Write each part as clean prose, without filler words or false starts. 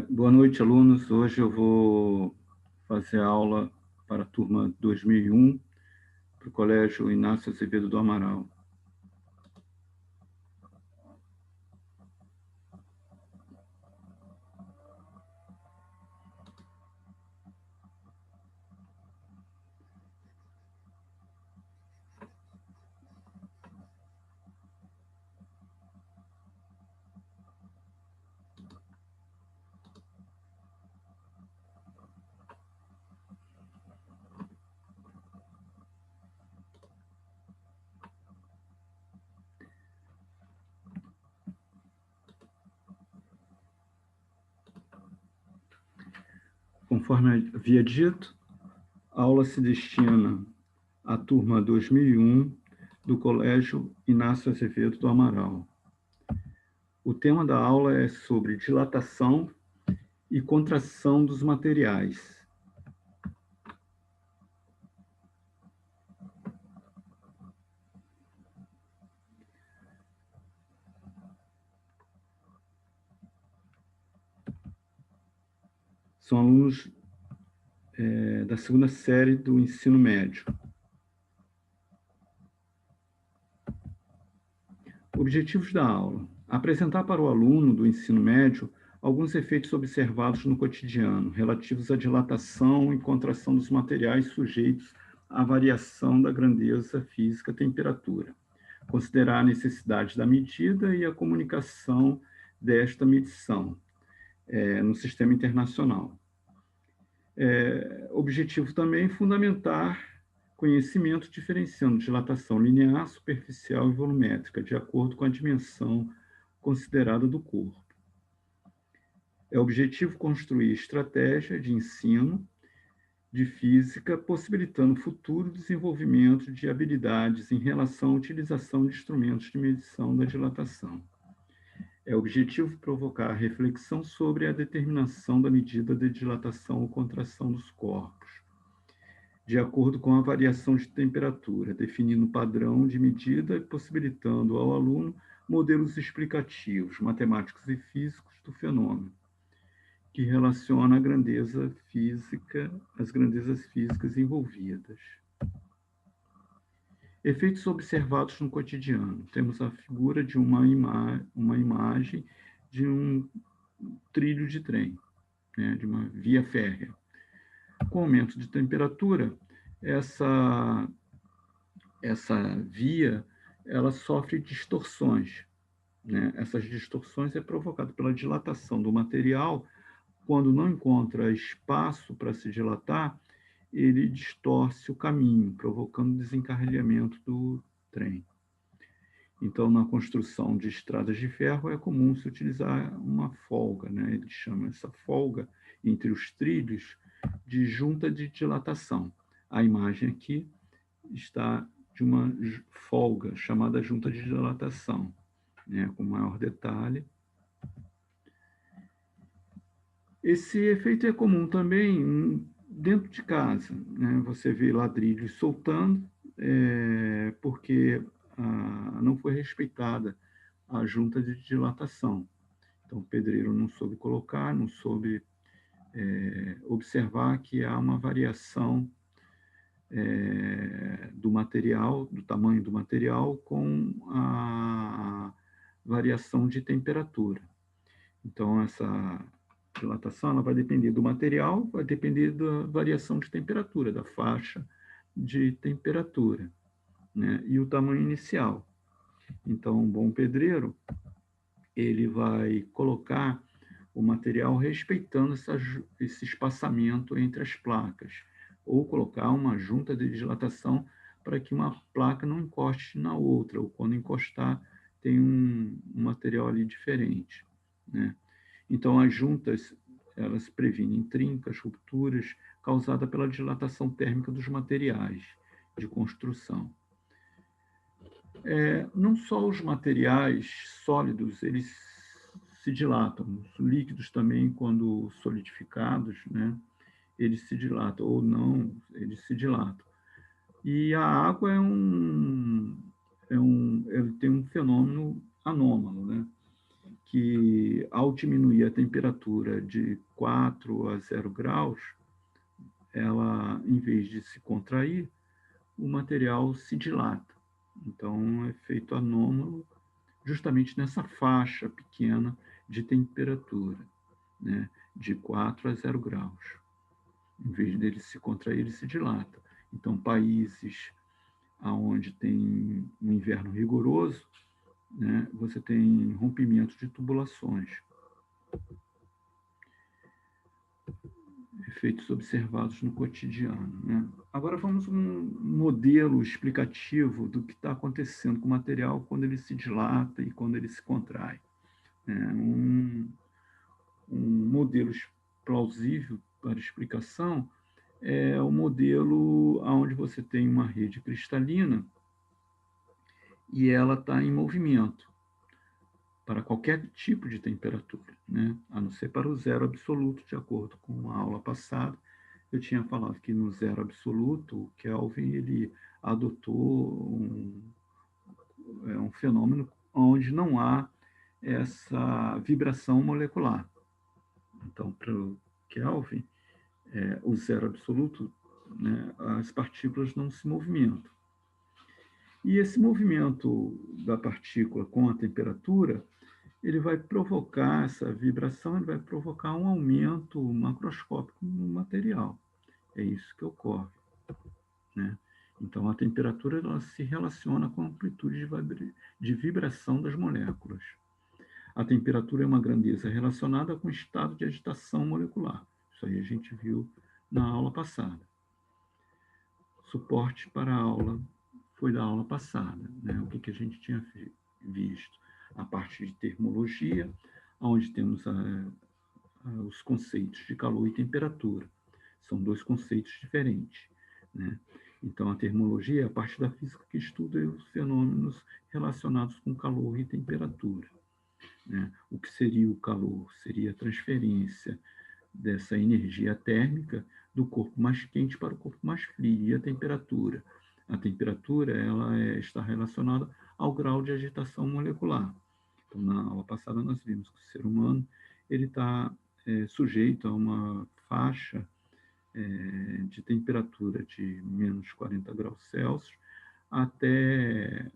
Boa noite, alunos. Hoje eu vou fazer aula para a turma 2001, para o Colégio Inácio Azevedo do Amaral. Conforme havia dito, a aula se destina à turma 2001 do Colégio Inácio Azevedo do Amaral. O tema da aula é sobre dilatação e contração dos materiais. São alunos da segunda série do ensino médio. Objetivos da aula: apresentar para o aluno do ensino médio alguns efeitos observados no cotidiano, relativos à dilatação e contração dos materiais sujeitos à variação da grandeza física, temperatura. Considerar a necessidade da medida e a comunicação desta medição no sistema internacional. Objetivo também fundamentar conhecimento diferenciando dilatação linear, superficial e volumétrica, de acordo com a dimensão considerada do corpo. É objetivo construir estratégia de ensino de física, possibilitando futuro desenvolvimento de habilidades em relação à utilização de instrumentos de medição da dilatação. É objetivo provocar reflexão sobre a determinação da medida de dilatação ou contração dos corpos, de acordo com a variação de temperatura, definindo padrão de medida e possibilitando ao aluno modelos explicativos, matemáticos e físicos do fenômeno, que relaciona a grandeza física, as grandezas físicas envolvidas. Efeitos observados no cotidiano. Temos a figura de uma imagem de um trilho de trem, de uma via férrea. Com o aumento de temperatura, essa via ela sofre distorções. Essas distorções é provocada pela dilatação do material. Quando não encontra espaço para se dilatar, ele distorce o caminho, provocando desencarrilhamento do trem. Então, na construção de estradas de ferro, é comum se utilizar uma folga, Ele chama essa folga entre os trilhos de junta de dilatação. A imagem aqui está de uma folga chamada junta de dilatação, com maior detalhe. Esse efeito é comum também dentro de casa, Você vê ladrilhos soltando, porque não foi respeitada a junta de dilatação. Então, o pedreiro não soube colocar, não soube observar que há uma variação do material, do tamanho do material, com a variação de temperatura. Então, essa dilatação ela vai depender do material, vai depender da variação de temperatura, da faixa de temperatura, e o tamanho inicial. Então, um bom pedreiro, ele vai colocar o material respeitando esse espaçamento entre as placas, ou colocar uma junta de dilatação para que uma placa não encoste na outra, ou quando encostar, tem um material ali diferente, Então, as juntas, elas previnem trincas, rupturas, causadas pela dilatação térmica dos materiais de construção. Não só os materiais sólidos, eles se dilatam, os líquidos também, quando solidificados, eles se dilatam, ou não, eles se dilatam. E a água ele tem um fenômeno anômalo, que, ao diminuir a temperatura de 4 a 0 graus, ela, em vez de se contrair, o material se dilata. Então, é efeito anômalo justamente nessa faixa pequena de temperatura, né, de 4 a 0 graus. Em vez dele se contrair, ele se dilata. Então, países onde tem um inverno rigoroso, né, você tem rompimento de tubulações. Efeitos observados no cotidiano, né? Agora vamos a um modelo explicativo do que está acontecendo com o material quando ele se dilata e quando ele se contrai. Um modelo plausível para explicação é o modelo onde você tem uma rede cristalina e ela está em movimento para qualquer tipo de temperatura, né? A não ser para o zero absoluto, de acordo com a aula passada. Eu tinha falado que no zero absoluto, o Kelvin ele adotou um fenômeno onde não há essa vibração molecular. Então, para o Kelvin, o zero absoluto, né, as partículas não se movimentam. E esse movimento da partícula com a temperatura, ele vai provocar, essa vibração, ele vai provocar um aumento macroscópico no material. É isso que ocorre, né? Então, a temperatura ela se relaciona com a amplitude de vibração das moléculas. A temperatura é uma grandeza relacionada com o estado de agitação molecular. Isso aí a gente viu na aula passada. Suporte para a aula foi da aula passada, né? O que a gente tinha visto? A parte de termologia, onde temos os conceitos de calor e temperatura. São dois conceitos diferentes, né? Então, a termologia é a parte da física que estuda os fenômenos relacionados com calor e temperatura, né? O que seria o calor? Seria a transferência dessa energia térmica do corpo mais quente para o corpo mais frio. E a temperatura? A temperatura ela está relacionada ao grau de agitação molecular. Então, na aula passada, nós vimos que o ser humano ele está sujeito a uma faixa de temperatura de menos 40 graus Celsius até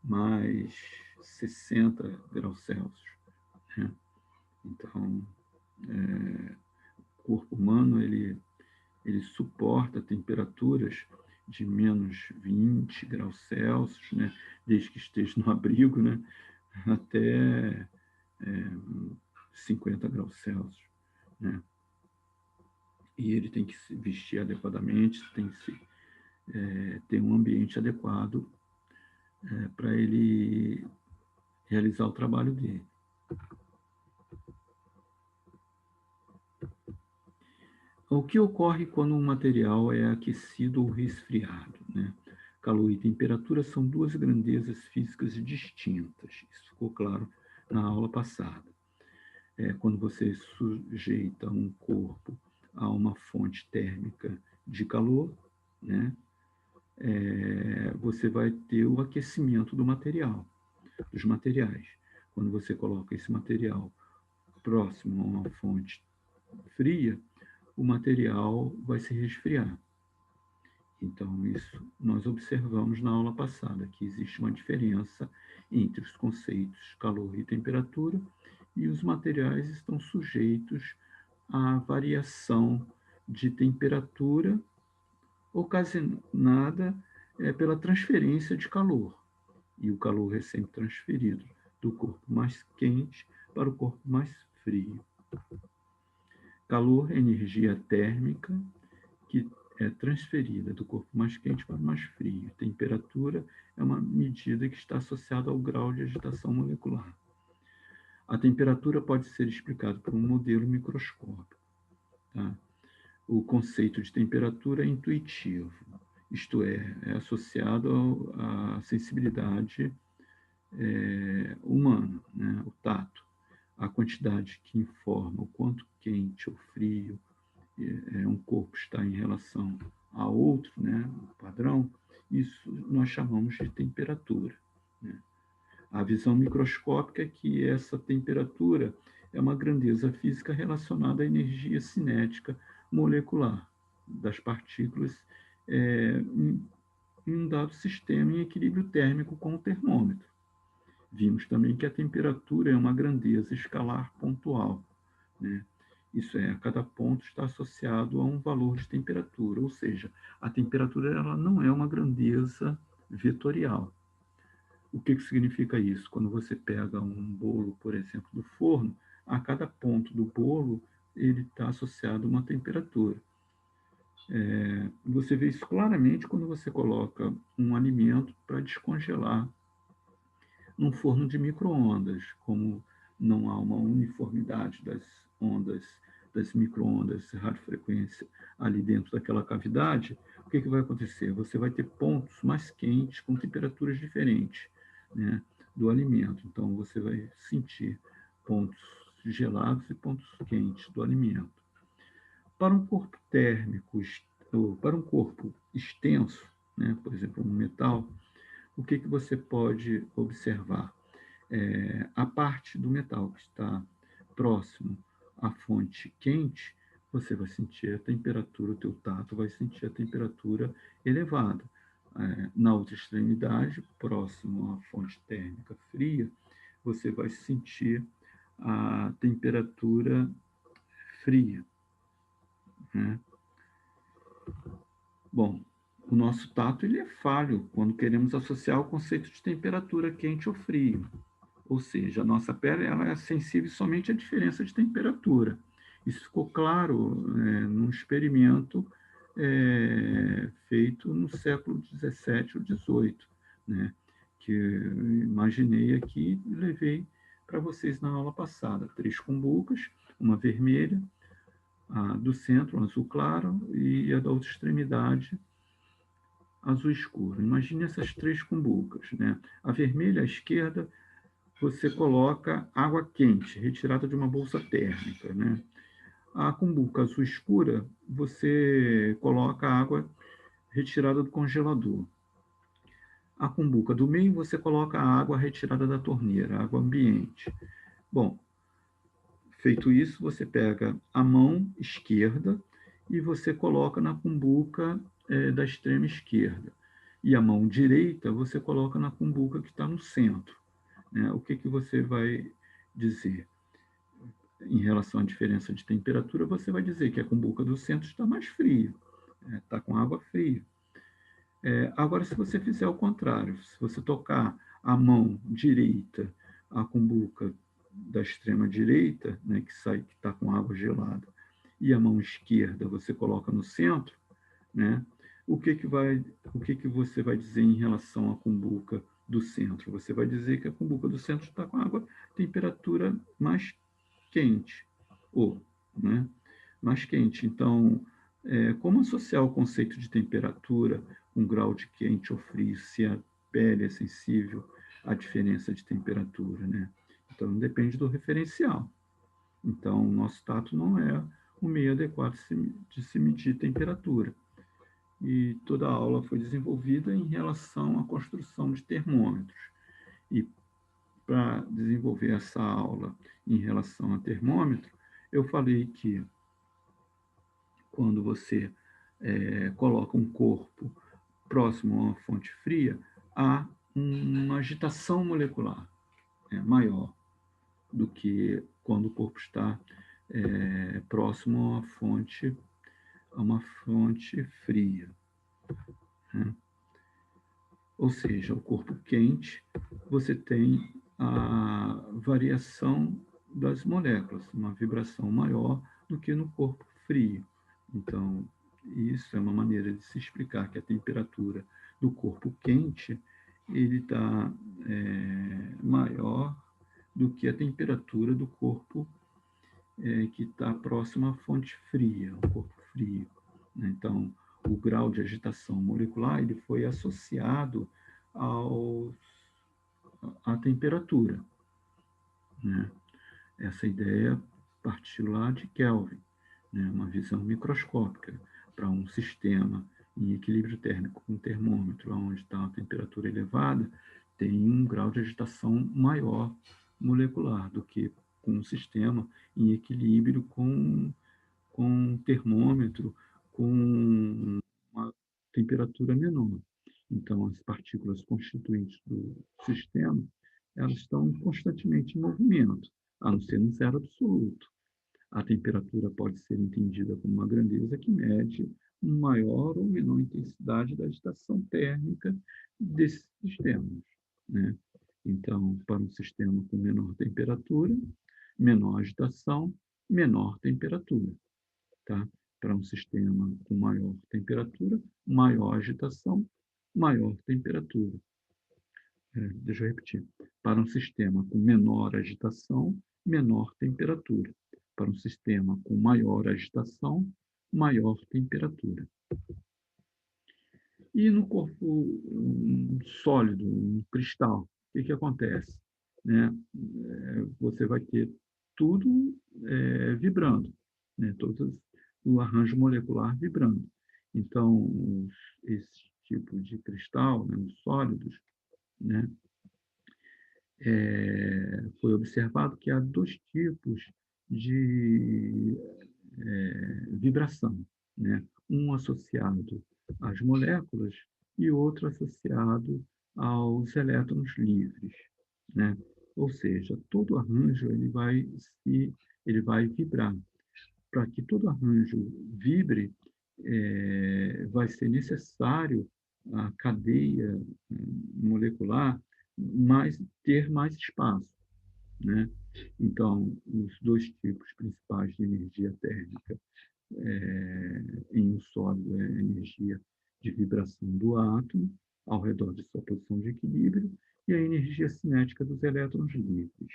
mais 60 graus Celsius, né? Então, o corpo humano ele suporta temperaturas de menos 20 graus Celsius, né? Desde que esteja no abrigo, né? Até 50 graus Celsius, né? E ele tem que se vestir adequadamente, tem que ter um ambiente adequado para ele realizar o trabalho dele. O que ocorre quando um material é aquecido ou resfriado, né? Calor e temperatura são duas grandezas físicas distintas. Isso ficou claro na aula passada. Quando você sujeita um corpo a uma fonte térmica de calor, né? Você vai ter o aquecimento do material, dos materiais. Quando você coloca esse material próximo a uma fonte fria, o material vai se resfriar. Então, isso nós observamos na aula passada, que existe uma diferença entre os conceitos calor e temperatura, e os materiais estão sujeitos à variação de temperatura ocasionada pela transferência de calor. E o calor é sempre transferido do corpo mais quente para o corpo mais frio. Calor é energia térmica que é transferida do corpo mais quente para o mais frio. Temperatura é uma medida que está associada ao grau de agitação molecular. A temperatura pode ser explicada por um modelo microscópico. Tá? O conceito de temperatura é intuitivo, isto é associado à sensibilidade humana, né? O tato. A quantidade que informa o quanto quente ou frio um corpo está em relação a outro, né, o padrão, isso nós chamamos de temperatura, né? A visão microscópica é que essa temperatura é uma grandeza física relacionada à energia cinética molecular das partículas em um dado sistema em equilíbrio térmico com o termômetro. Vimos também que a temperatura é uma grandeza escalar pontual, né? Isso é, a cada ponto está associado a um valor de temperatura, ou seja, a temperatura ela não é uma grandeza vetorial. O que significa isso? Quando você pega um bolo, por exemplo, do forno, a cada ponto do bolo ele está associado a uma temperatura. Você vê isso claramente quando você coloca um alimento para descongelar num forno de micro-ondas, como não há uma uniformidade das ondas, das micro-ondas de radiofrequência ali dentro daquela cavidade, o que vai acontecer? Você vai ter pontos mais quentes com temperaturas diferentes, né, do alimento. Então, você vai sentir pontos gelados e pontos quentes do alimento. Para um corpo térmico, ou para um corpo extenso, né, por exemplo, um metal, o que você pode observar? A parte do metal que está próximo à fonte quente, você vai sentir a temperatura, o teu tato vai sentir a temperatura elevada. Na outra extremidade, próximo à fonte térmica fria, você vai sentir a temperatura fria, né? Bom, o nosso tato ele é falho quando queremos associar o conceito de temperatura quente ou frio. Ou seja, a nossa pele ela é sensível somente à diferença de temperatura. Isso ficou claro num experimento feito no século XVII ou XVIII, né? Que eu imaginei aqui e levei para vocês na aula passada. 3 cumbucas, uma vermelha, a do centro, um azul claro, e a da outra extremidade, azul escuro. Imagine essas 3 cumbucas, né? A vermelha à esquerda você coloca água quente, retirada de uma bolsa térmica, né? A cumbuca azul escura, você coloca água retirada do congelador. A cumbuca do meio, você coloca a água retirada da torneira, água ambiente. Bom, feito isso, você pega a mão esquerda e você coloca na cumbuca da extrema esquerda. E a mão direita, você coloca na cumbuca que está no centro, né? O que você vai dizer? Em relação à diferença de temperatura, você vai dizer que a cumbuca do centro está mais fria, está com água fria. Agora, se você fizer o contrário, se você tocar a mão direita, a cumbuca da extrema direita, né, que está com água gelada, e a mão esquerda você coloca no centro, né, o que você vai dizer em relação à cumbuca do centro? Você vai dizer que a cumbuca do centro está com água temperatura mais quente, ou, né, mais quente. Então, como associar o conceito de temperatura, um grau de quente ou frio, se a pele é sensível à diferença de temperatura, né? Então, depende do referencial. Então, o nosso tato não é o meio adequado de se medir temperatura. E toda a aula foi desenvolvida em relação à construção de termômetros. E para desenvolver essa aula em relação a termômetro, eu falei que quando você coloca um corpo próximo a uma fonte fria, há uma agitação molecular maior do que quando o corpo está próximo a uma fonte fria, né? Ou seja, o corpo quente, você tem a variação das moléculas, uma vibração maior do que no corpo frio. Então, isso é uma maneira de se explicar que a temperatura do corpo quente ele está maior do que a temperatura do corpo que está próximo à fonte fria, o corpo frio, né? Então, o grau de agitação molecular ele foi associado ao, à temperatura, né? Essa ideia partiu lá de Kelvin, né? Uma visão microscópica para um sistema em equilíbrio térmico com um termômetro, onde está a temperatura elevada, tem um grau de agitação maior molecular do que com um sistema em equilíbrio com um termômetro com uma temperatura menor. Então, as partículas constituintes do sistema, elas estão constantemente em movimento, a não ser no zero absoluto. A temperatura pode ser entendida como uma grandeza que mede maior ou menor intensidade da agitação térmica desses sistemas, né? Então, para um sistema com menor temperatura, menor agitação, menor temperatura, tá? Para um sistema com maior temperatura, maior agitação, maior temperatura. Deixa eu repetir. Para um sistema com menor agitação, menor temperatura. Para um sistema com maior agitação, maior temperatura. E no corpo sólido, um cristal, o que acontece? Né? Você vai ter tudo vibrando, né? Todo o arranjo molecular vibrando. Então, esse tipo de cristal, né, os sólidos, né, foi observado que há dois tipos de vibração, né? Um associado às moléculas e outro associado aos elétrons livres, né? Ou seja, todo arranjo ele vai vibrar. Para que todo arranjo vibre, vai ser necessário a cadeia molecular ter mais espaço, né? Então, os dois tipos principais de energia térmica em um sólido é a energia de vibração do átomo ao redor de sua posição de equilíbrio e a energia cinética dos elétrons livres.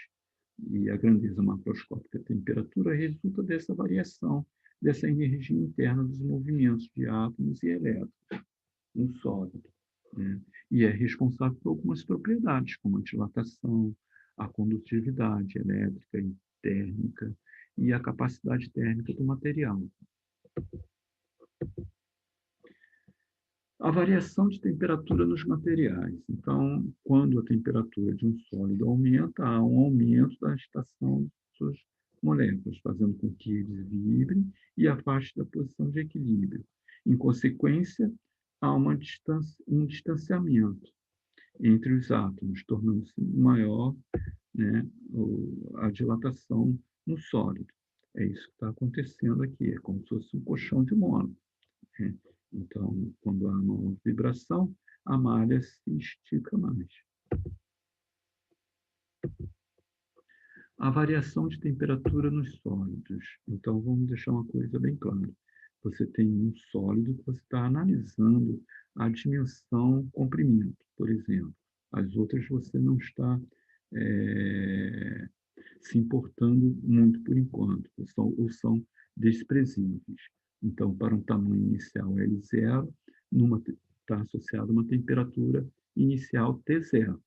E a grandeza macroscópica da temperatura resulta dessa variação, dessa energia interna dos movimentos de átomos e elétrons no sólido, né? E é responsável por algumas propriedades, como a dilatação, a condutividade elétrica e térmica e a capacidade térmica do material. A variação de temperatura nos materiais. Então, quando a temperatura de um sólido aumenta, há um aumento da agitação de suas moléculas, fazendo com que eles vibrem e afastem da posição de equilíbrio. Em consequência, há um distanciamento entre os átomos, tornando-se maior, né, a dilatação no sólido. É isso que está acontecendo aqui, é como se fosse um colchão de mola, né? Então, quando há uma vibração, a malha se estica mais. A variação de temperatura nos sólidos. Então, vamos deixar uma coisa bem clara. Você tem um sólido que você está analisando a dimensão comprimento, por exemplo. As outras você não está se importando muito por enquanto, ou são desprezíveis. Então, para um tamanho inicial L0, está associado a uma temperatura inicial T0.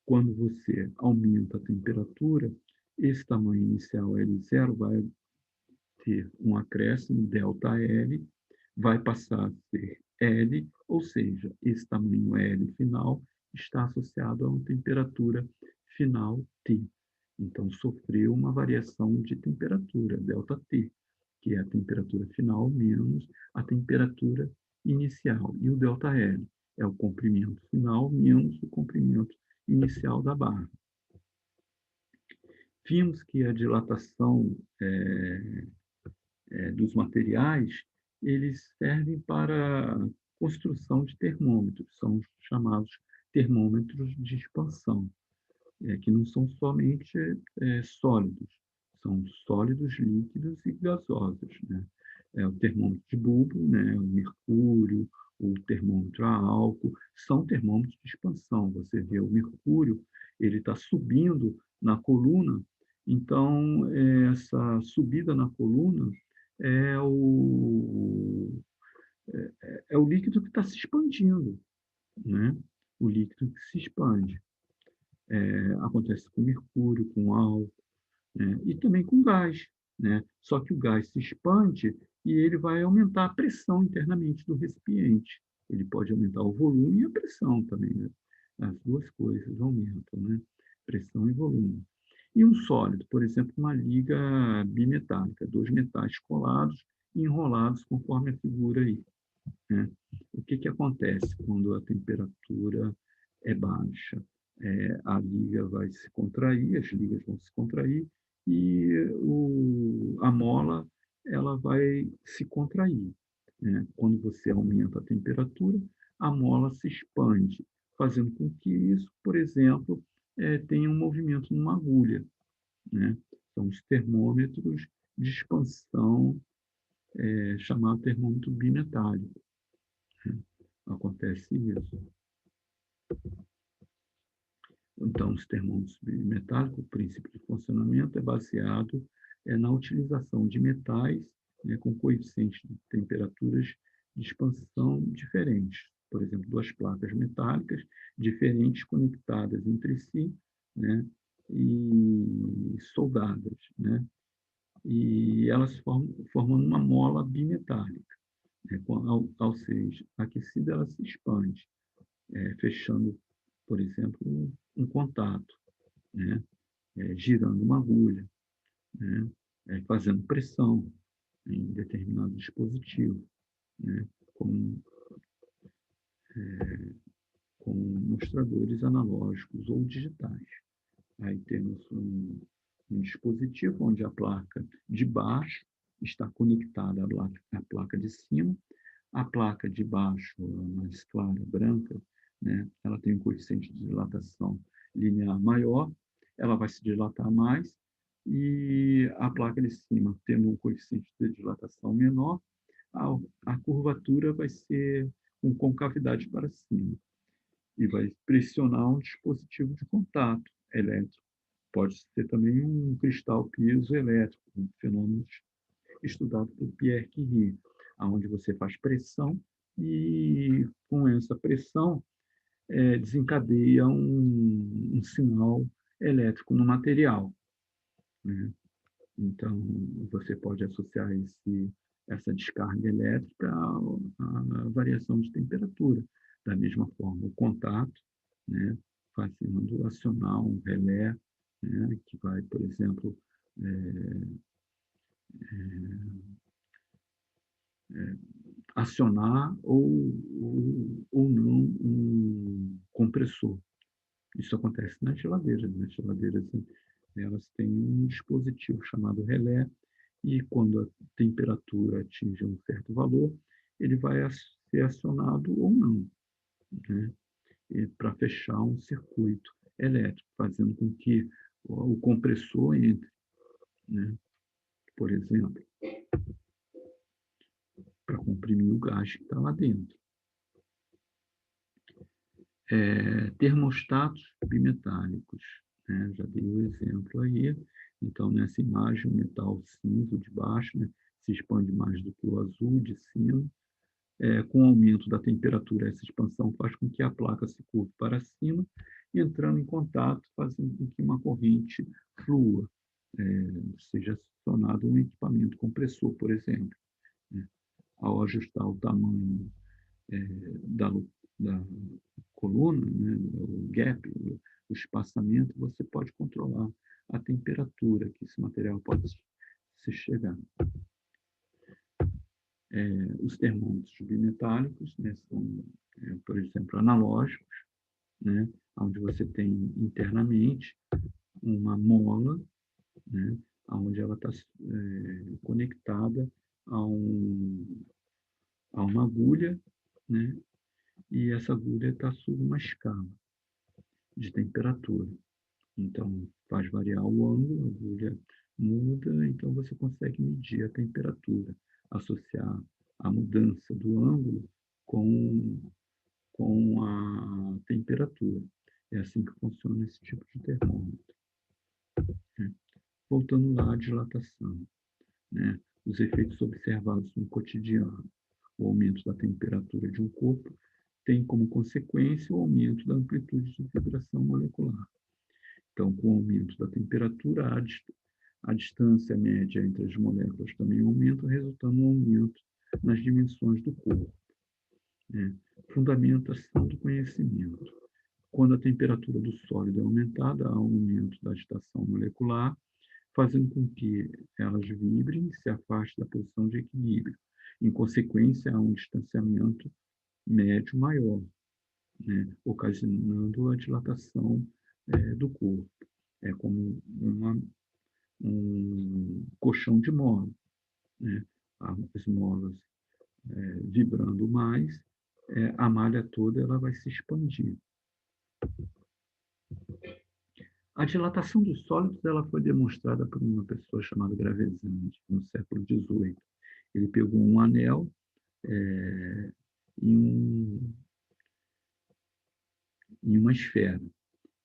Quando você aumenta a temperatura, esse tamanho inicial L0 vai ter um acréscimo ΔL, vai passar a ser L, ou seja, esse tamanho L final está associado a uma temperatura final T. Então, sofreu uma variação de temperatura, ΔT, que é a temperatura final menos a temperatura inicial. E o ΔL é o comprimento final menos o comprimento inicial da barra. Vimos que a dilatação dos materiais, eles servem para a construção de termômetros, são chamados termômetros de expansão, que não são somente sólidos, são sólidos, líquidos e gasosos, né? O termômetro de bulbo, né? O mercúrio, o termômetro a álcool, são termômetros de expansão. Você vê o mercúrio, ele está subindo na coluna, então essa subida na coluna é o líquido que está se expandindo, né? O líquido que se expande. Acontece com mercúrio, com álcool, né? E também com gás, né? Só que o gás se expande e ele vai aumentar a pressão internamente do recipiente. Ele pode aumentar o volume e a pressão também, né? As duas coisas aumentam, né? Pressão e volume. E um sólido, por exemplo, uma liga bimetálica, dois metais colados e enrolados conforme a figura aí, né? O que acontece quando a temperatura é baixa? A liga vai se contrair, as ligas vão se contrair e a mola ela vai se contrair, né? Quando você aumenta a temperatura, a mola se expande, fazendo com que isso, por exemplo, tenha um movimento numa agulha, né? São os termômetros de expansão, chamado termômetro bimetálico, né? Acontece isso. Então, os termômetros bimetálicos, o princípio de funcionamento é baseado na utilização de metais, né, com coeficientes de temperaturas de expansão diferentes. Por exemplo, duas placas metálicas diferentes conectadas entre si, né, e soldadas, né, e elas formam uma mola bimetálica, né, ao ser aquecida, ela se expande, fechando, por exemplo, um contato, né? Girando uma agulha, né? Fazendo pressão em determinado dispositivo, né? com, com mostradores analógicos ou digitais. Aí temos um dispositivo onde a placa de baixo está conectada à placa de cima. A placa de baixo, a mais clara, branca, né, ela tem um coeficiente de dilatação linear maior, ela vai se dilatar mais, e a placa de cima, tendo um coeficiente de dilatação menor, a curvatura vai ser com concavidade para cima e vai pressionar um dispositivo de contato elétrico. Pode ser também um cristal piezoelétrico, um fenômeno estudado por Pierre Curie, onde você faz pressão e, com essa pressão, desencadeia um sinal elétrico no material, né? Então, você pode associar essa descarga elétrica à variação de temperatura. Da mesma forma, o contato, né, fazendo acionar um relé, né, que vai, por exemplo, acionar ou não um compressor. Isso acontece nas geladeiras. Nas geladeiras, elas têm um dispositivo chamado relé, e quando a temperatura atinge um certo valor, ele vai ser acionado ou não, né? Para fechar um circuito elétrico, fazendo com que o compressor entre, né? Por exemplo, para comprimir o gás que está lá dentro. Termostatos bimetálicos, né? Já dei o exemplo aí. Então, nessa imagem, o metal cinza de baixo, né, se expande mais do que o azul de cima. Com o aumento da temperatura, essa expansão faz com que a placa se curve para cima, entrando em contato, fazendo com que uma corrente flua, seja acionado um equipamento compressor, por exemplo, né? Ao ajustar o tamanho da, da coluna, né, o gap, o espaçamento, você pode controlar a temperatura que esse material pode se chegar. Os termômetros bimetálicos, né, são, por exemplo, analógicos, né, onde você tem internamente uma mola, né, onde ela está conectada a, a uma agulha, né, e essa agulha está sob uma escala de temperatura. Então, faz variar o ângulo, a agulha muda, então você consegue medir a temperatura, associar a mudança do ângulo com a temperatura. É assim que funciona esse tipo de termômetro, né? Voltando lá à dilatação, né? Os efeitos observados no cotidiano. O aumento da temperatura de um corpo tem como consequência o aumento da amplitude de vibração molecular. Então, com o aumento da temperatura, a distância média entre as moléculas também aumenta, resultando no aumento nas dimensões do corpo, né? Fundamentação do conhecimento. Quando a temperatura do sólido é aumentada, há um aumento da agitação molecular, fazendo com que elas vibrem e se afastem da posição de equilíbrio. Em consequência, há um distanciamento médio maior, né, ocasionando a dilatação do corpo. É como um colchão de mola, né? As molas vibrando mais, a malha toda ela vai se expandir. A dilatação dos sólidos ela foi demonstrada por uma pessoa chamada Gravesande, no século XVIII. Ele pegou um anel em uma esfera.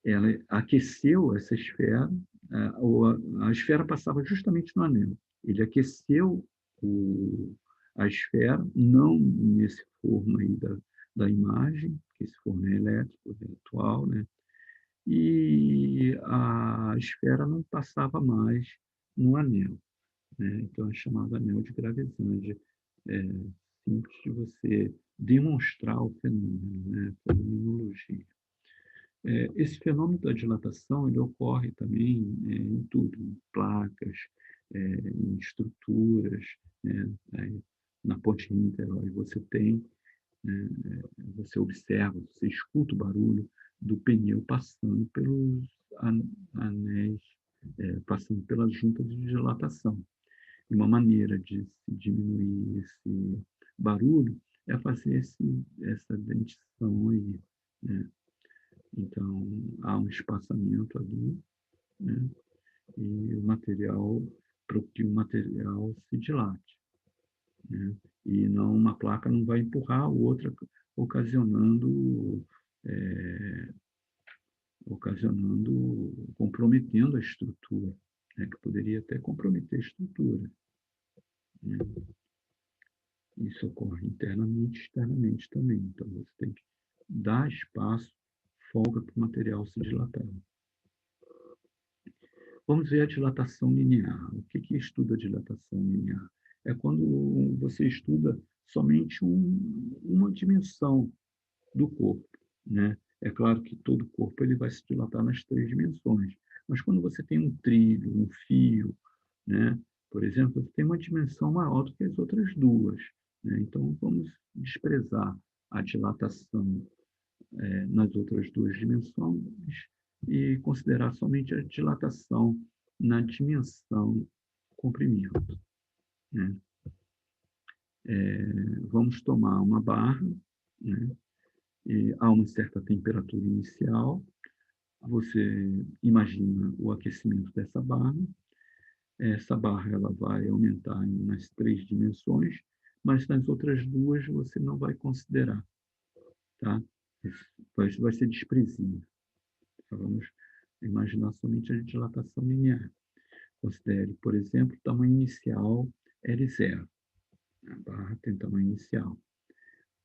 Ela aqueceu essa esfera, a esfera passava justamente no anel. Ele aqueceu a esfera, não nesse forno aí da imagem, que esse forno é elétrico, virtual, né? E a esfera não passava mais no anel, né? Então é chamado anel de Gravesande. É simples de você demonstrar o fenômeno, né? Fenomenologia. Esse fenômeno da dilatação ele ocorre também em tudo, em placas, em estruturas, né? Na ponte íntegra você tem, né? Você observa, você escuta o barulho do pneu passando pelos anéis, passando pelas juntas de dilatação. E uma maneira de se diminuir esse barulho é fazer essa dentição aí, né? Então, há um espaçamento ali, né? E o material, para que o material se dilate, né? E não, uma placa não vai empurrar a outra, ocasionando, é, comprometendo a estrutura, né? Que poderia até comprometer a estrutura, né? Isso ocorre internamente e externamente também. Então, você tem que dar espaço, folga para o material se dilatar. Vamos ver a dilatação linear. O que estuda a dilatação linear? É quando você estuda somente uma dimensão do corpo, né? É claro que todo o corpo ele vai se dilatar nas 3 dimensões, mas quando você tem um trilho, um fio, né? Por exemplo, você tem uma dimensão maior do que as outras duas, né? Então, vamos desprezar a dilatação nas outras 2 dimensões e considerar somente a dilatação na dimensão comprimento, né? Vamos tomar uma barra, né? E há uma certa temperatura inicial, você imagina o aquecimento dessa barra, essa barra ela vai aumentar nas 3 dimensões, mas nas outras duas você não vai considerar, tá? Vai ser desprezível. Então, vamos imaginar somente a dilatação linear. Considere, por exemplo, o tamanho inicial L0. A barra tem tamanho inicial.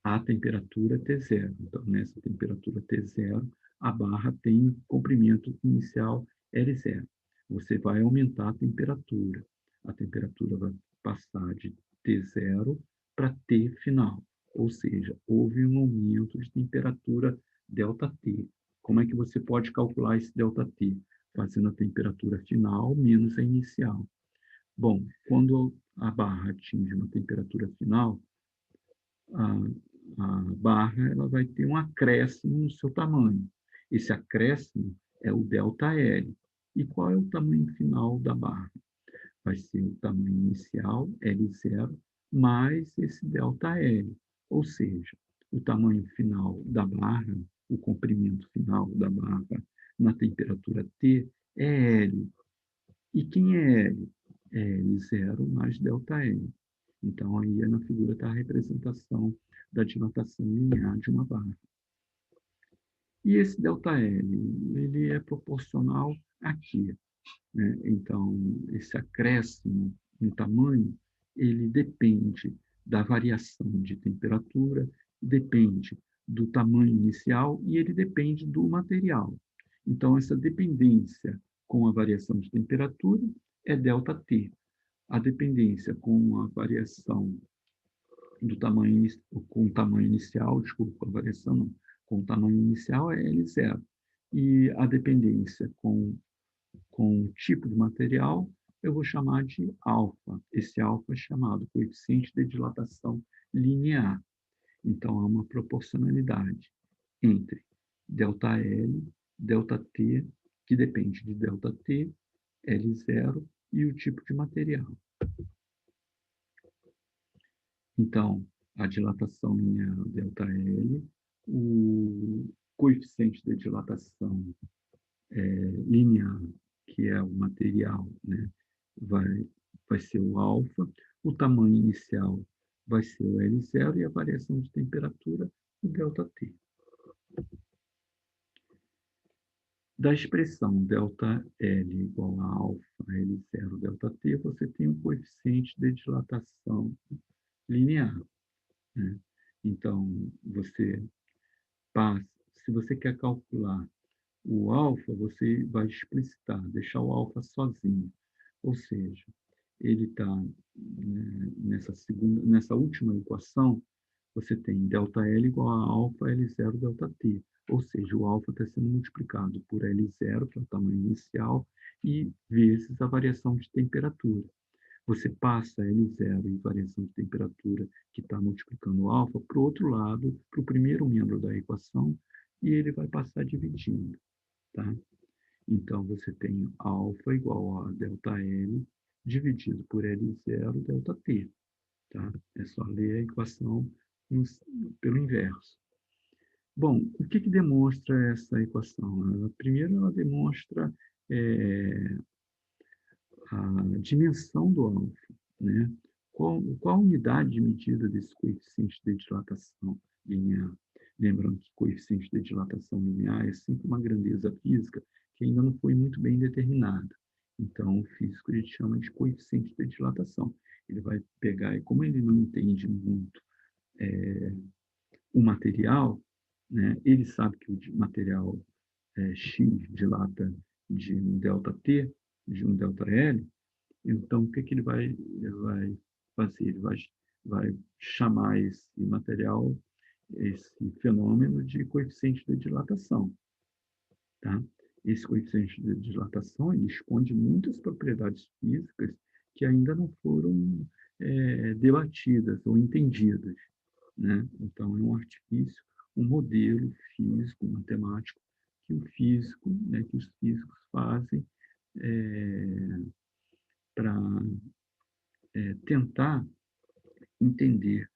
A temperatura T0. Então, nessa temperatura T0, a barra tem comprimento inicial L0. Você vai aumentar a temperatura. A temperatura vai passar de T0 para T final. Ou seja, houve um aumento de temperatura ΔT. Como é que você pode calcular esse ΔT? Fazendo a temperatura final menos a inicial. Bom, quando a barra atinge uma temperatura final, a barra ela vai ter um acréscimo no seu tamanho. Esse acréscimo é o ΔL. E qual é o tamanho final da barra? Vai ser o tamanho inicial, L0, mais esse ΔL. Ou seja, o tamanho final da barra, o comprimento final da barra na temperatura T é L. E quem é L? É L0 mais ΔL. Então, aí na figura está a representação da dilatação linear de uma barra. E esse ΔL, ele é proporcional a quê? Né? Então, esse acréscimo no tamanho, ele depende da variação de temperatura, depende do tamanho inicial e ele depende do material. Então, essa dependência com a variação de temperatura é ΔT. A dependência com a variação do tamanho, com o tamanho inicial, desculpa, a variação não, com o tamanho inicial é L0. E a dependência com o tipo de material, eu vou chamar de alfa. Esse alfa é chamado coeficiente de dilatação linear. Então, há uma proporcionalidade entre ΔL, ΔT, que depende de ΔT, L0 e o tipo de material. Então, a dilatação linear ΔL, o coeficiente de dilatação linear, que é o material, né, vai ser o alfa, o tamanho inicial vai ser o L0 e a variação de temperatura, o ΔT. Da expressão ΔL igual a alfa L0 ΔT, você tem um coeficiente de dilatação linear, né? Então, você passa, se você quer calcular o alfa, você vai explicitar, deixar o alfa sozinho. Ou seja, ele está nessa última equação, você tem ΔL igual a alfa L0 ΔT. Ou seja, o alfa está sendo multiplicado por L0, que é o tamanho inicial, e vezes a variação de temperatura. Você passa L0 e variação de temperatura, que está multiplicando o alfa, para o outro lado, para o primeiro membro da equação, e ele vai passar dividindo. Tá? Então, você tem alfa igual a ΔL dividido por L0 ΔT. Tá? É só ler a equação pelo inverso. Bom, o que demonstra essa equação? Primeiro, ela demonstra a dimensão do alfa, né? Qual a unidade de medida desse coeficiente de dilatação linear? Lembrando que coeficiente de dilatação linear é sempre uma grandeza física que ainda não foi muito bem determinada. Então, o físico a gente chama de coeficiente de dilatação. Ele vai pegar, e como ele não entende muito o material, né, ele sabe que o material X dilata de um ΔT, de um ΔL, então, o que ele vai fazer? Ele vai chamar esse material, esse fenômeno de coeficiente de dilatação. Tá? Esse coeficiente de dilatação ele esconde muitas propriedades físicas que ainda não foram debatidas ou entendidas. Né? Então, é um artifício, um modelo físico, matemático, que que os físicos fazem para tentar entender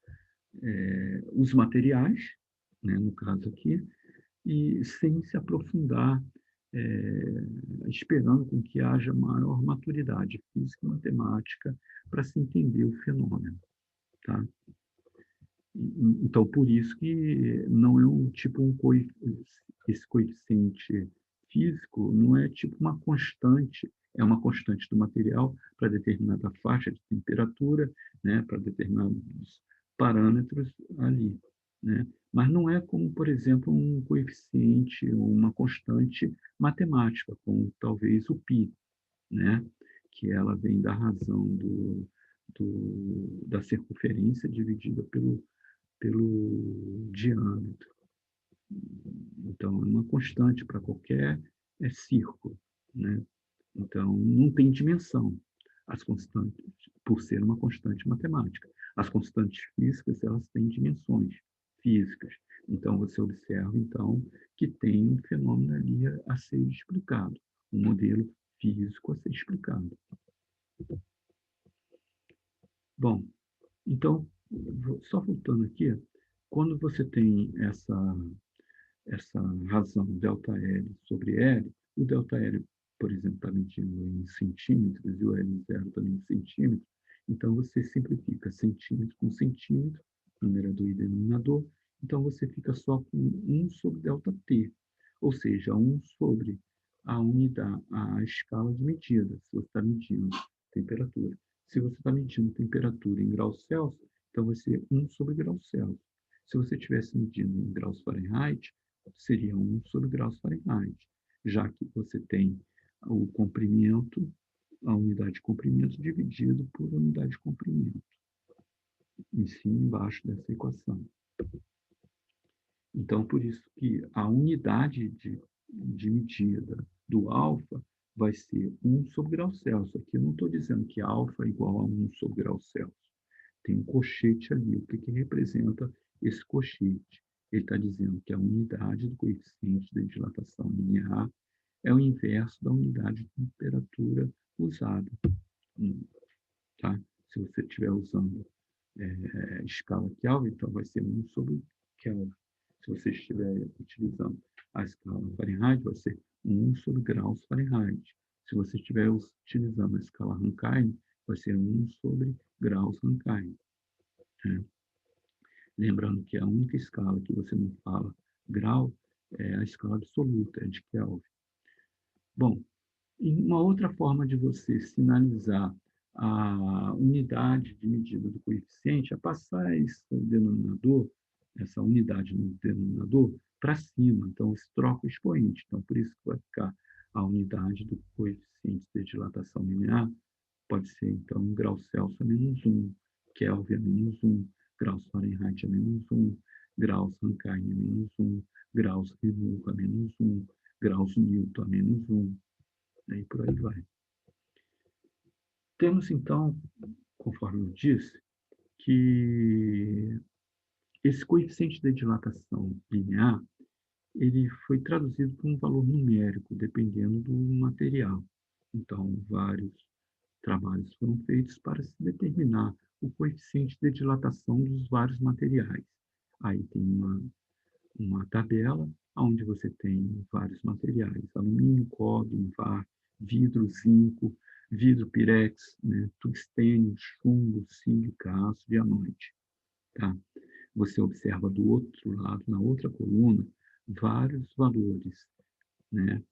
os materiais, né, no caso aqui, e sem se aprofundar, esperando com que haja maior maturidade física e matemática para se entender o fenômeno. Tá? Então, por isso que não é esse coeficiente físico não é tipo uma constante, é uma constante do material para determinada faixa de temperatura, né, para determinados parâmetros ali, né? Mas não é como, por exemplo, um coeficiente ou uma constante matemática, como talvez o π, né? Que ela vem da razão da circunferência dividida pelo diâmetro. Então, é uma constante para qualquer círculo, né? Então, não tem dimensão as constantes, por ser uma constante matemática. As constantes físicas, elas têm dimensões físicas. Então, você observa, então, que tem um fenômeno ali a ser explicado, um modelo físico a ser explicado. Bom, então, só voltando aqui, quando você tem essa razão ΔL sobre L, o ΔL, por exemplo, está medindo em centímetros e o L0 também em centímetros, então você simplifica centímetro com centímetro, numerador e denominador, então você fica só com 1 sobre ΔT, ou seja, 1 sobre a unidade, a escala de medida, se você está medindo temperatura. Se você está medindo temperatura em graus Celsius, então vai ser 1 sobre graus Celsius. Se você estivesse medindo em graus Fahrenheit, seria 1 sobre graus Fahrenheit, já que você tem o comprimento, a unidade de comprimento dividido por unidade de comprimento, em cima e embaixo dessa equação. Então, por isso que a unidade de medida do alfa vai ser 1/grau Celsius. Aqui eu não estou dizendo que alfa é igual a 1/grau Celsius. Tem um colchete ali. O que, que representa esse colchete? Ele está dizendo que a unidade do coeficiente de dilatação linear é o inverso da unidade de temperatura usada. Tá? Se você estiver usando escala Kelvin, então vai ser 1/Kelvin. Se você estiver utilizando a escala Fahrenheit, vai ser 1/graus Fahrenheit. Se você estiver utilizando a escala Rankine, vai ser 1/graus Rankine. Né? Lembrando que a única escala que você não fala grau é a escala absoluta, é de Kelvin. Bom, e uma outra forma de você sinalizar a unidade de medida do coeficiente é passar esse denominador, essa unidade no denominador, para cima. Então, você troca o expoente. Então, por isso que vai ficar a unidade do coeficiente de dilatação linear, pode ser, então, grau Celsius a -1, Kelvin a -1, graus Fahrenheit a -1, graus Rankine a -1, graus Reaumur a -1, graus Newton a -1, e por aí vai. Temos, então, conforme eu disse, que esse coeficiente de dilatação linear ele foi traduzido por um valor numérico, dependendo do material. Então, vários trabalhos foram feitos para se determinar o coeficiente de dilatação dos vários materiais. Aí tem uma tabela onde você tem vários materiais: alumínio, cobre, var, vidro, zinco, vidro pirex, né, tungstênio, chumbo, sílica, aço, diamante. Tá? Você observa do outro lado, na outra coluna, vários valores, né,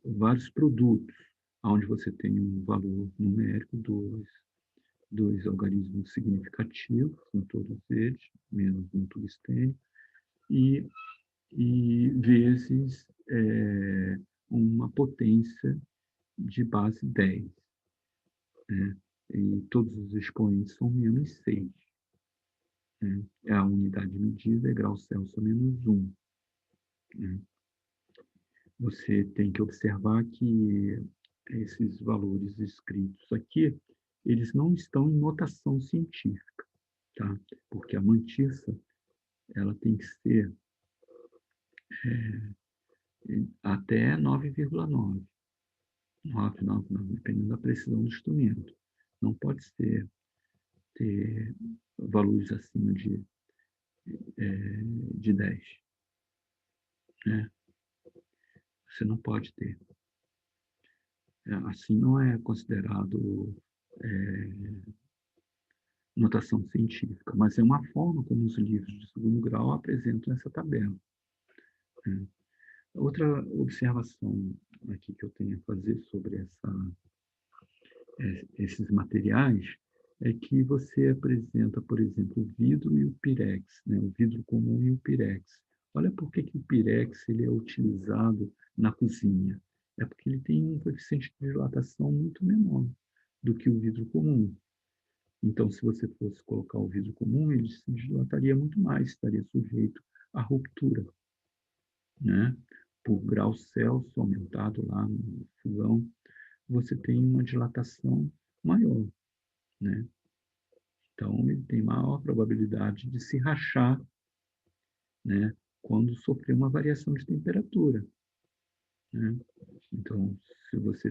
vários produtos, onde você tem um valor numérico, dois algarismos significativos, em todos eles, menos no tungstênio, e vezes uma potência de base 10. Né? E todos os expoentes são -6. Né? A unidade de medida é grau Celsius a -1. Né? Você tem que observar que esses valores escritos aqui, eles não estão em notação científica, tá? Porque a mantissa, ela tem que ser até 9,9. 999, dependendo da precisão do instrumento. Não pode ter valores acima de 10. Né? Você não pode ter. Assim não é considerado notação científica, mas é uma forma como os livros de segundo grau apresentam essa tabela. Né? Outra observação aqui que eu tenho a fazer sobre esses materiais é que você apresenta, por exemplo, o vidro e o pirex, né? O vidro comum e o pirex. Olha por que o pirex ele é utilizado na cozinha. É porque ele tem um coeficiente de dilatação muito menor do que o vidro comum. Então, se você fosse colocar o vidro comum, ele se dilataria muito mais, estaria sujeito à ruptura, né? Por grau Celsius aumentado lá no fogão, você tem uma dilatação maior, né? Então, ele tem maior probabilidade de se rachar, né, quando sofrer uma variação de temperatura. Né? Então, se você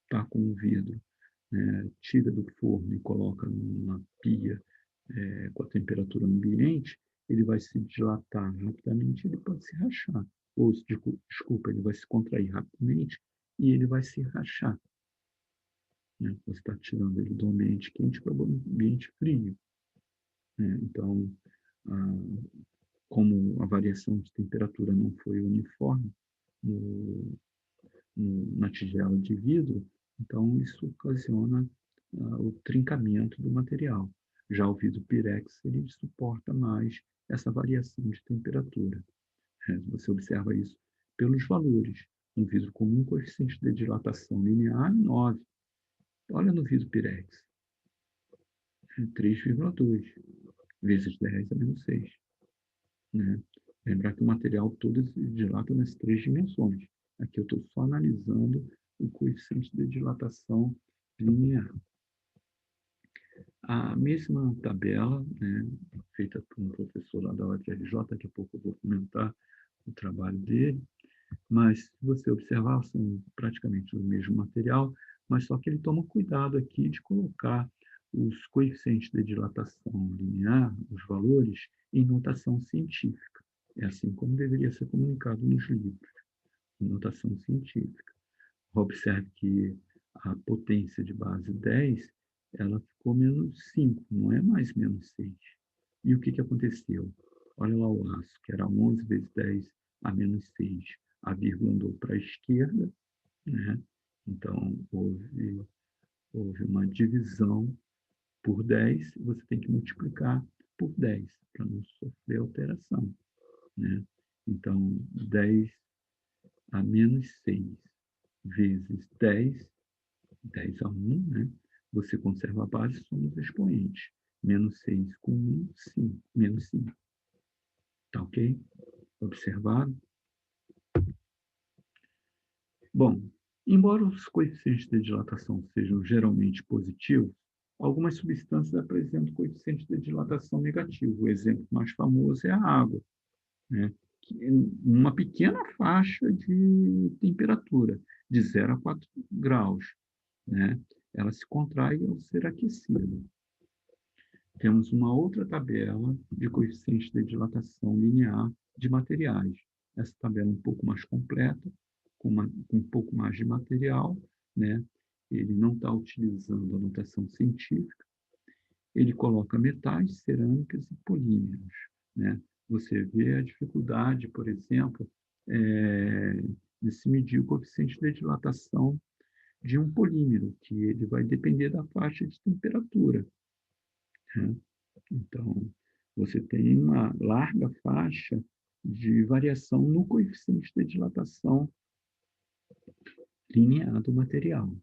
está com um vidro, né, tira do forno e coloca numa pia com a temperatura ambiente, ele vai se dilatar rapidamente, ele pode se rachar. Ou, desculpa, ele vai se contrair rapidamente e ele vai se rachar. Né? Você está tirando ele do ambiente quente para o ambiente frio. Né? Então, como a variação de temperatura não foi uniforme na tigela de vidro, então isso ocasiona o trincamento do material. Já o vidro pirex, ele suporta mais essa variação de temperatura. Você observa isso pelos valores. No vidro comum, o coeficiente de dilatação linear é 9. Olha no vidro pirex, é 3,2 vezes 10 a -6. Né? Lembrar que o material todo se dilata nas 3 dimensões. Aqui eu estou só analisando o coeficiente de dilatação linear. A mesma tabela, né, feita por um professor lá da UFRJ, daqui a pouco eu vou comentar o trabalho dele, mas se você observar, são praticamente o mesmo material, mas só que ele toma cuidado aqui de colocar os coeficientes de dilatação linear, os valores, em notação científica. É assim como deveria ser comunicado nos livros, em notação científica. Observe que a potência de base 10, ela ficou menos 5, não é mais menos 6. E o que, que aconteceu? Olha lá o aço, que era 11 vezes 10 a menos 6. A vírgula andou para a esquerda, né? Então, houve uma divisão por 10, você tem que multiplicar por 10 para não sofrer alteração, né? Então, 10 a menos 6 vezes 10 a 1, né? Você conserva a base, somos expoentes. Menos 6 com 1, 5. Menos 5. Tá ok? Observado? Bom, embora os coeficientes de dilatação sejam geralmente positivos, algumas substâncias apresentam coeficiente de dilatação negativo. O exemplo mais famoso é a água, né? Uma pequena faixa de temperatura, de 0 a 4 graus, né? Ela se contrai ao ser aquecida. Temos uma outra tabela de coeficientes de dilatação linear de materiais. Essa tabela é um pouco mais completa, com um pouco mais de material, né? Ele não está utilizando a notação científica. Ele coloca metais, cerâmicas e polímeros, né? Você vê a dificuldade, por exemplo, de se medir o coeficiente de dilatação de um polímero, que ele vai depender da faixa de temperatura, né? Então, você tem uma larga faixa de variação no coeficiente de dilatação linear do material.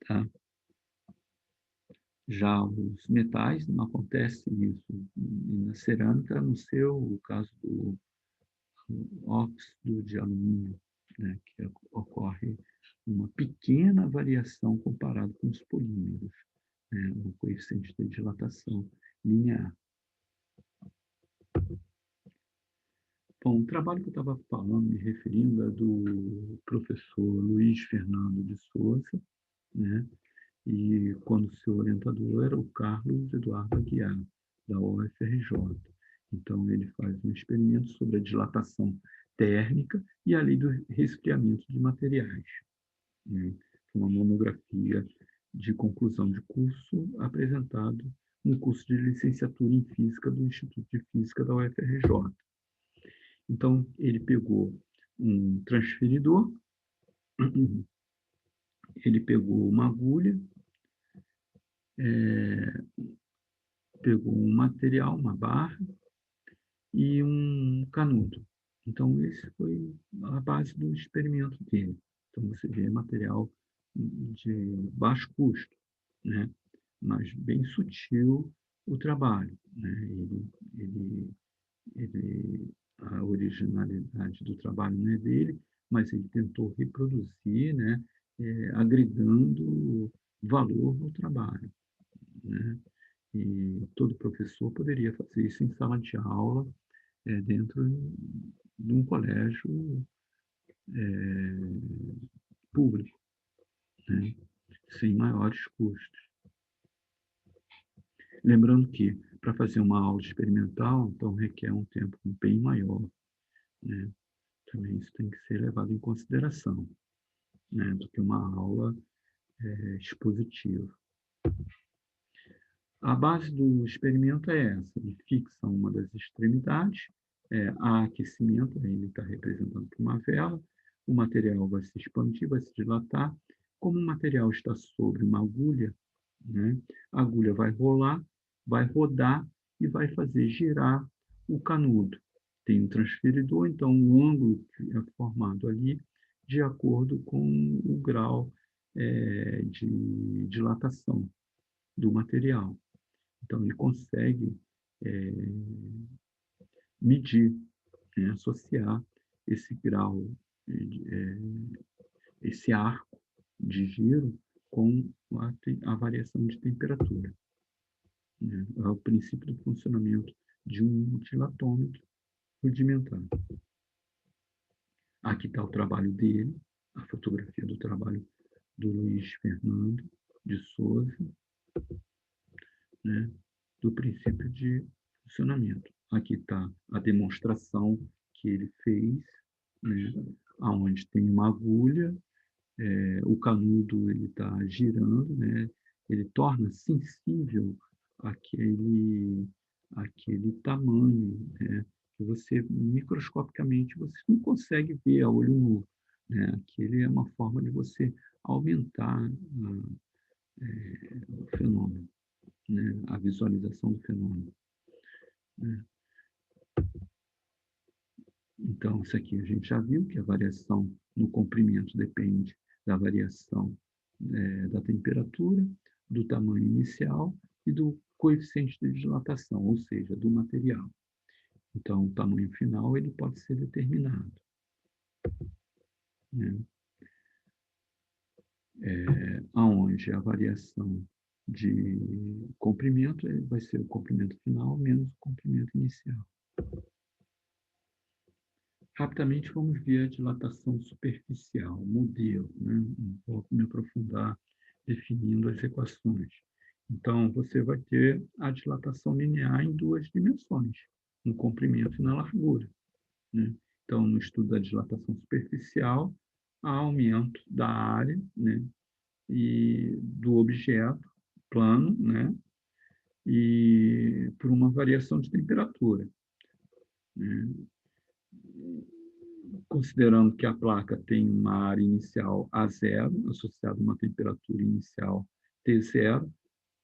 Tá? Já os metais, não acontece isso. Na cerâmica, no seu o caso do óxido de alumínio, né, que ocorre uma pequena variação comparado com os polímeros, né, o coeficiente de dilatação linear. Bom, o trabalho que eu estava falando, me referindo, é do professor Luiz Fernando de Souza, né? E quando seu orientador era o Carlos Eduardo Aguiar, da UFRJ. Então, ele faz um experimento sobre a dilatação térmica e a lei do resfriamento de materiais, né? Uma monografia de conclusão de curso apresentado no curso de licenciatura em Física do Instituto de Física da UFRJ. Então, ele pegou um transferidor, ele pegou uma agulha, pegou um material, uma barra e um canudo. Então, esse foi a base do experimento dele. Então, você vê material de baixo custo, né? Mas bem sutil o trabalho, né? A originalidade do trabalho não é dele, mas ele tentou reproduzir, né, agregando valor no trabalho, né? E todo professor poderia fazer isso em sala de aula, dentro de um colégio público, né? Sem maiores custos. Lembrando que, para fazer uma aula experimental, então requer um tempo bem maior, né? Também isso tem que ser levado em consideração, né, do que uma aula expositiva. A base do experimento é essa: ele fixa uma das extremidades, há aquecimento, ele está representando por uma vela, o material vai se expandir, vai se dilatar. Como o material está sobre uma agulha, né, a agulha vai rolar, vai rodar e vai fazer girar o canudo. Tem um transferidor, então o ângulo que é formado ali de acordo com o grau de dilatação do material. Então, ele consegue medir associar esse grau, esse arco de giro com a variação de temperatura. Né? É o princípio do funcionamento de um dilatômetro rudimentar. Aqui está o trabalho dele, a fotografia do trabalho do Luiz Fernando de Souza, né, do princípio de funcionamento. Aqui está a demonstração que ele fez, né, onde tem uma agulha, o canudo está girando, né, ele torna sensível aquele tamanho, né, que você, microscopicamente, você não consegue ver a olho nu. Né? Aquele é uma forma de você aumentar o fenômeno, né? A visualização do fenômeno. Né? Então, isso aqui a gente já viu que a variação no comprimento depende da variação da temperatura, do tamanho inicial e do coeficiente de dilatação, ou seja, do material. Então, o tamanho final ele pode ser determinado. Né? Onde a variação de comprimento vai ser o comprimento final menos o comprimento inicial. Rapidamente, vamos ver a dilatação superficial, modelo, né? Não vou me aprofundar definindo as equações. Então, você vai ter a dilatação linear em duas dimensões, no comprimento e na largura. Né? Então, no estudo da dilatação superficial, há aumento da área, né, e do objeto plano, né, e por uma variação de temperatura. Né? Considerando que a placa tem uma área inicial A0, associada a uma temperatura inicial T0,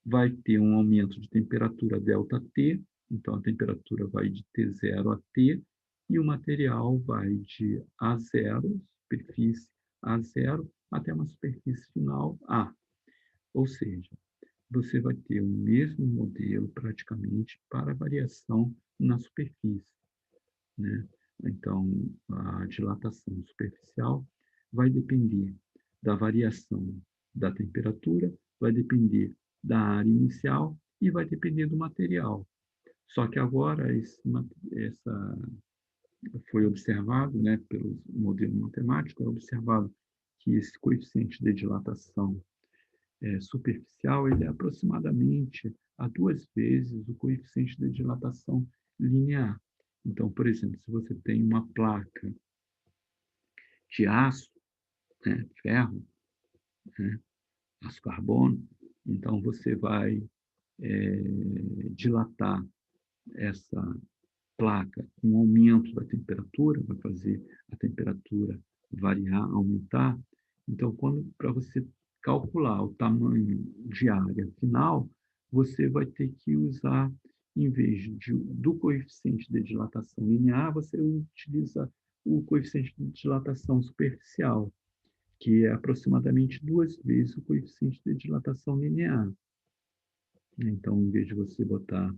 vai ter um aumento de temperatura ΔT, então a temperatura vai de T0 a T, e o material vai de A0, superfície A0, até uma superfície final A. Ou seja, você vai ter o mesmo modelo praticamente para a variação na superfície. Né? Então, a dilatação superficial vai depender da variação da temperatura, vai depender da área inicial e vai depender do material. Só que agora essa foi observado, né, pelo modelo matemático, é observado que esse coeficiente de dilatação superficial ele é aproximadamente a 2 vezes o coeficiente de dilatação linear. Então, por exemplo, se você tem uma placa de aço, né, ferro, né, aço carbono, então você vai dilatar essa placa com um aumento da temperatura, vai fazer a temperatura variar, aumentar. Então, para você calcular o tamanho de área final, você vai ter que usar, em vez do coeficiente de dilatação linear, você utiliza o coeficiente de dilatação superficial, que é aproximadamente 2 vezes o coeficiente de dilatação linear. Então, em vez de você botar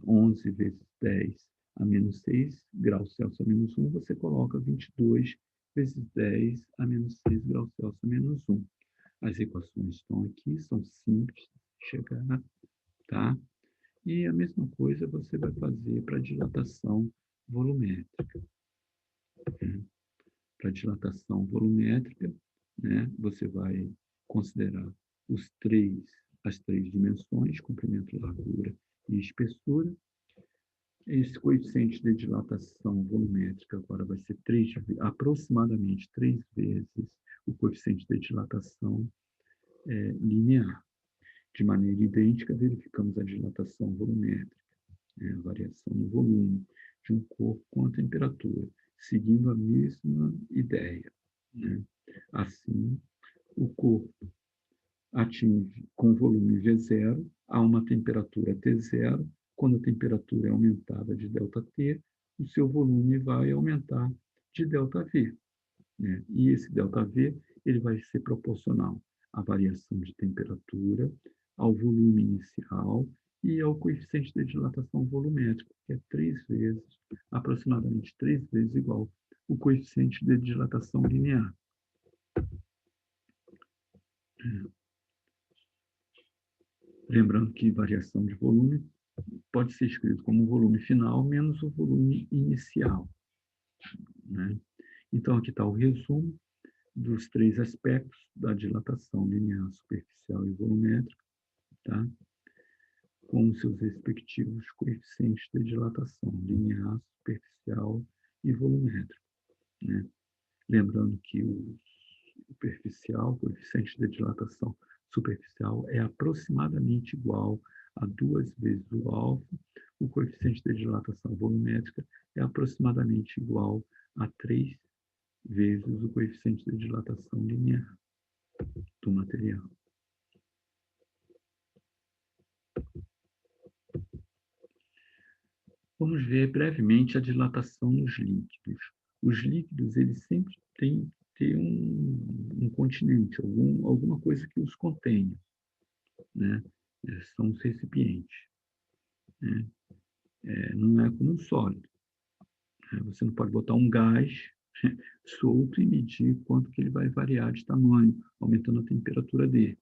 11 vezes 10 a menos 6 graus Celsius a menos 1, você coloca 22 vezes 10 a menos 6 graus Celsius a menos 1. As equações estão aqui, são simples de chegar, tá? E a mesma coisa você vai fazer para a dilatação volumétrica. Né? Para a dilatação volumétrica, né, você vai considerar as três dimensões, comprimento, largura e espessura. Esse coeficiente de dilatação volumétrica agora vai ser aproximadamente 3 vezes o coeficiente de dilatação linear. De maneira idêntica, verificamos a dilatação volumétrica, né, a variação no volume de um corpo com a temperatura, seguindo a mesma ideia. Né? Assim, o corpo atinge com volume V0 a uma temperatura T0. Quando a temperatura é aumentada de ΔT, o seu volume vai aumentar de ΔV. Né? E esse ΔV ele vai ser proporcional à variação de temperatura, ao volume inicial e ao coeficiente de dilatação volumétrica, que é 3 vezes aproximadamente 3 vezes igual o coeficiente de dilatação linear. Lembrando que variação de volume pode ser escrito como o volume final menos o volume inicial, né? Então, aqui está o resumo dos 3 aspectos da dilatação linear, superficial e volumétrica, tá? Com os seus respectivos coeficientes de dilatação linear, superficial e volumétrico, né? Lembrando que o superficial, o coeficiente de dilatação superficial é aproximadamente igual a 2 vezes o alfa, o coeficiente de dilatação volumétrica é aproximadamente igual a 3 vezes o coeficiente de dilatação linear do material. Vamos ver brevemente a dilatação nos líquidos. Os líquidos, eles sempre têm que ter um continente, alguma coisa que os contenha, né? São os recipientes, né? Não é como um sólido. Você não pode botar um gás solto e medir quanto que ele vai variar de tamanho, aumentando a temperatura dele.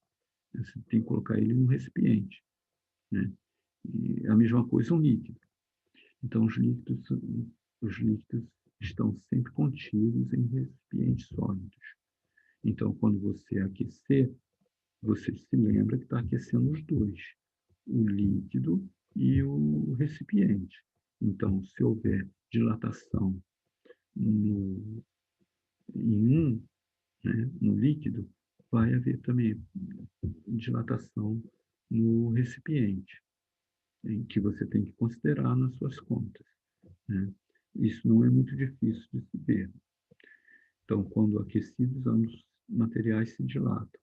Você tem que colocar ele num recipiente, né? E a mesma coisa um líquido. Então, os líquidos estão sempre contidos em recipientes sólidos. Então, quando você aquecer, você se lembra que está aquecendo os dois, o líquido e o recipiente. Então, se houver dilatação em né, no líquido, vai haver também dilatação no recipiente, em que você tem que considerar nas suas contas, né? Isso não é muito difícil de se ver. Então, quando aquecidos, ambos materiais se dilatam,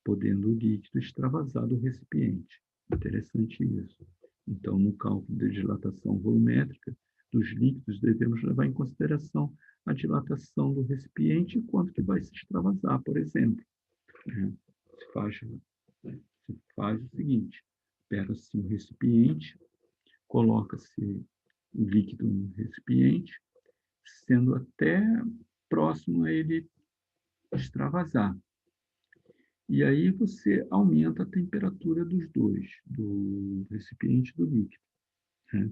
podendo o líquido extravasar do recipiente. Interessante isso. Então, no cálculo de dilatação volumétrica dos líquidos, devemos levar em consideração a dilatação do recipiente e quanto que vai se extravasar, por exemplo. Se faz o seguinte: pega-se um recipiente, coloca-se o líquido no recipiente, sendo até próximo a ele extravasar. E aí você aumenta a temperatura dos dois, do recipiente e do líquido, né?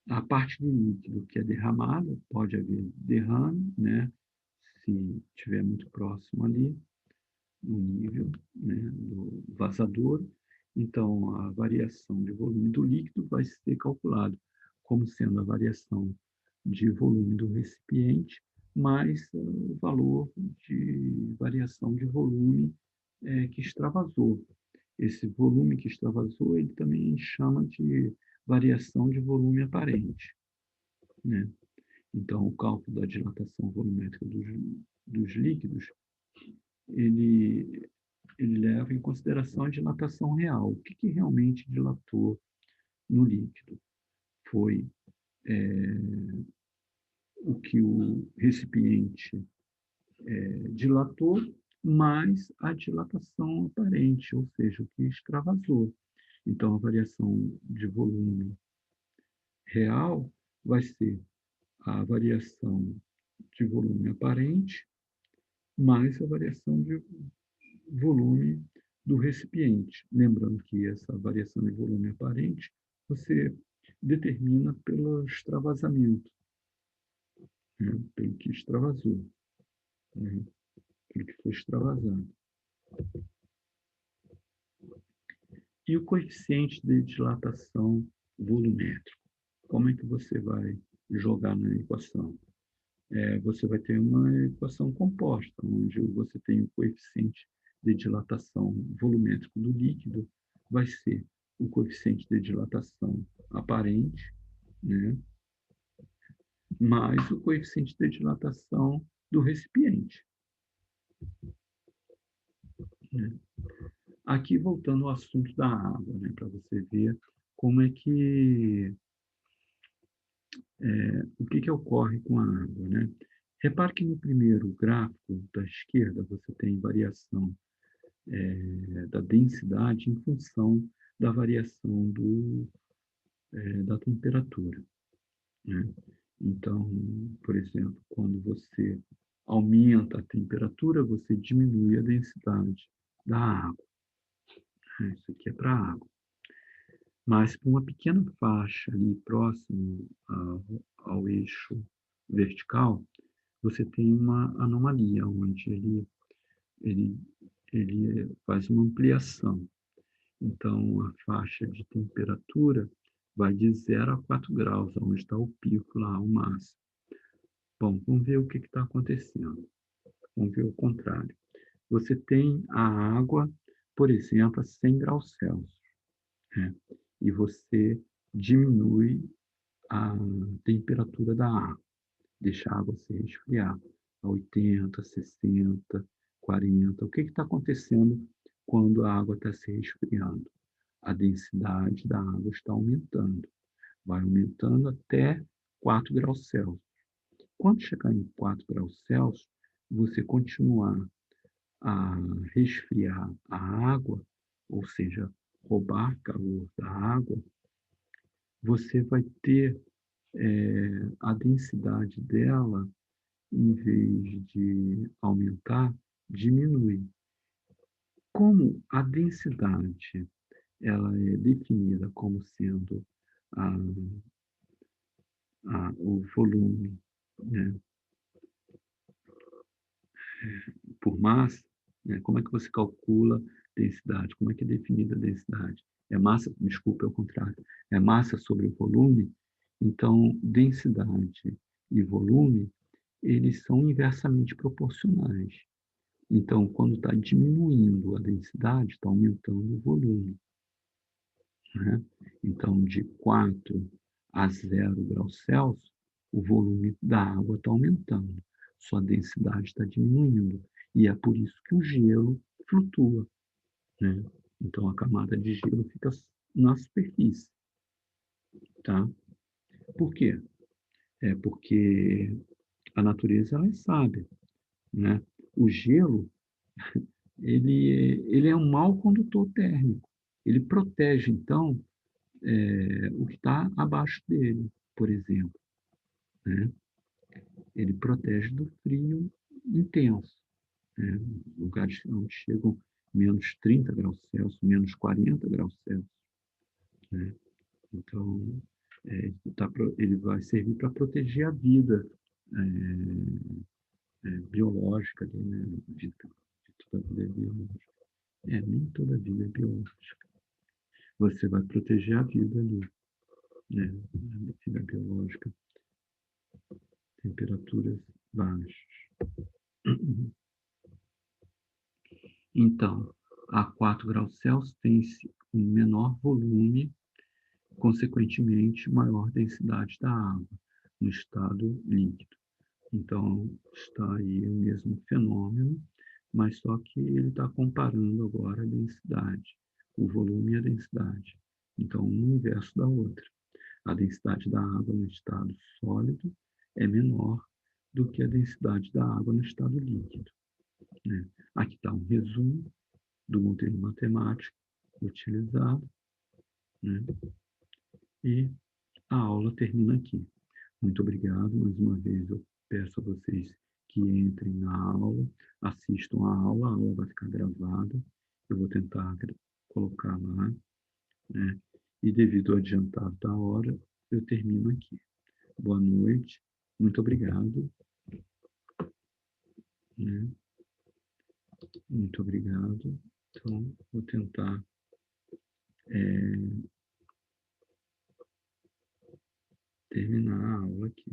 A parte do líquido que é derramada, pode haver derrame, né? Se estiver muito próximo ali, no nível, né, do vazador. Então, a variação de volume do líquido vai ser calculada como sendo a variação de volume do recipiente mais o valor de variação de volume que extravasou. Esse volume que extravasou, ele também chama de variação de volume aparente, né? Então, o cálculo da dilatação volumétrica dos líquidos, ele leva em consideração a dilatação real. O que realmente dilatou no líquido? Foi o que o recipiente dilatou, mais a dilatação aparente, ou seja, o que extravasou. Então, a variação de volume real vai ser a variação de volume aparente mais a variação de volume do recipiente. Lembrando que essa variação de volume aparente você determina pelo extravasamento, né? Pelo que extravasou, né? Pelo que foi extravasado. E o coeficiente de dilatação volumétrico? Como é que você vai jogar na equação? Você vai ter uma equação composta, onde você tem o coeficiente de dilatação volumétrico do líquido, vai ser o coeficiente de dilatação aparente, né, mais o coeficiente de dilatação do recipiente, né? Aqui, voltando ao assunto da água, né, para você ver como é que o que ocorre com a água, né? Repare que no primeiro gráfico da esquerda você tem variação da densidade em função da variação da temperatura, né? Então, por exemplo, quando você aumenta a temperatura, você diminui a densidade da água, né? Isso aqui é para a água. Mas para uma pequena faixa ali próximo ao eixo vertical, você tem uma anomalia, onde ele, ele faz uma ampliação. Então, a faixa de temperatura vai de 0 a 4 graus, onde está o pico lá, o máximo. Bom, vamos ver o que está acontecendo. Vamos ver o contrário. Você tem a água, por exemplo, a 100 graus Celsius, né? E você diminui a temperatura da água, deixa a água se resfriar a 80, 60, 40. O que está acontecendo quando a água está se resfriando? A densidade da água está aumentando. Vai aumentando até 4 graus Celsius. Quando chegar em 4 graus Celsius, você continuar a resfriar a água, ou seja, roubar calor da água, você vai ter a densidade dela, em vez de aumentar, diminui. Como a densidade ela é definida como sendo a, o volume, né, por massa, né, como é que você calcula densidade? Como é que é definida a densidade? É massa, desculpa, é o contrário, é massa sobre volume. Então, densidade e volume, eles são inversamente proporcionais. Então, quando está diminuindo a densidade, está aumentando o volume, né? Então, de 4 a 0 graus Celsius, o volume da água está aumentando, sua densidade está diminuindo. E é por isso que o gelo flutua, né? Então, a camada de gelo fica na superfície, tá? Por quê? É porque a natureza ela é sábia, né? O gelo, ele é um mau condutor térmico. Ele protege, então, o que está abaixo dele, por exemplo, né? Ele protege do frio intenso, né? Lugares onde chegam menos 30 graus Celsius, menos 40 graus Celsius, né? Então, ele vai servir para proteger a vida biológica, ali, né? De toda a vida é biológica. Nem toda a vida é biológica. Você vai proteger a vida ali, né? A vida biológica, temperaturas baixas. Então, a 4 graus Celsius tem-se um menor volume, consequentemente, maior densidade da água no estado líquido. Então, está aí o mesmo fenômeno, mas só que ele está comparando agora a densidade, o volume e a densidade. Então, um inverso da outra. A densidade da água no estado sólido é menor do que a densidade da água no estado líquido, né? Aqui está um resumo do modelo matemático utilizado, né? E a aula termina aqui. Muito obrigado. Mais uma vez, eu peço a vocês que entrem na aula, assistam a aula vai ficar gravada. Eu vou tentar colocar lá, né? E devido ao adiantado da hora, eu termino aqui. Boa noite, muito obrigado, né? Muito obrigado. Então, vou tentar terminar a aula aqui.